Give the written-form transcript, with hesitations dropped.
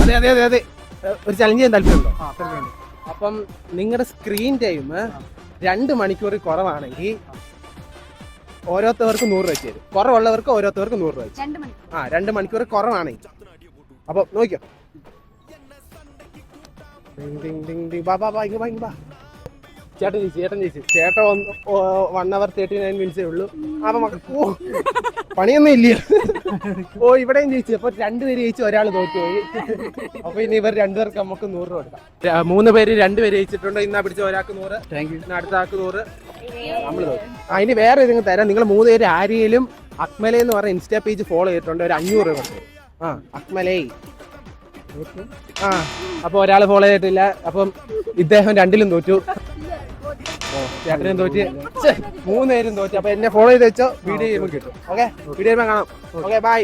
അതെ അതെ അതെ അതെ ഒരു ചലഞ്ച് ചെയ്യാൻ താല്പര്യമുണ്ടോ? അപ്പം നിങ്ങളുടെ സ്ക്രീൻ ടൈം 2 മണിക്കൂർ കുറവാണെങ്കിൽ ഓരോരുത്തർക്കും 100 രൂപ വെച്ച് തരും. കുറവുള്ളവർക്ക് ഓരോരുത്തർക്കും 100 രൂപ വെച്ച്. 2 മണിക്കൂർ കുറവാണെങ്കിൽ. അപ്പൊ നോക്കിയോ. ചേട്ടൻ ചേച്ചി ചേട്ടൻ 1 hour 39 minutes ഉള്ളൂ. അപ്പൊ പണിയൊന്നും ഇല്ല. ഓ ഇവിടെയും ജയിച്ചു. അപ്പൊ 2 പേര് ജയിച്ചു, ഒരാൾ തോറ്റുപോയി. അപ്പൊ ഇനി ഇവർ 2 പേർക്ക് നമുക്ക് 100 രൂപ കൊടുക്കാം. 3 പേര് 2 പേര് ജയിച്ചിട്ടുണ്ട്. ഇന്നാ പിടിച്ച ഒരാൾക്ക് 100, അടുത്ത ആൾക്ക് 100. നമ്മൾ തോറ്റും. ഇനി വേറെ ഏതെങ്കിലും തരാം. നിങ്ങൾ 3 പേര് ആരെയും അക്മലേ എന്ന് പറഞ്ഞ ഇൻസ്റ്റാ പേജ് ഫോളോ ചെയ്തിട്ടുണ്ട്. ഒരു 500 രൂപ കൊടുത്തു. അക്മലേ. അപ്പൊ ഒരാൾ ഫോളോ ചെയ്തിട്ടില്ല. അപ്പം ഇദ്ദേഹം 2ലും തോറ്റു. ചേട്ടനും തോറ്റ്. 3 പേരും തോറ്റു. അപ്പൊ എന്നെ ഫോളോ ചെയ്ത് വെച്ചോ. വീഡിയോ ചെയ്യുമ്പോൾ കിട്ടും. ഓക്കെ, വീഡിയോ കാണാം. Okay, by.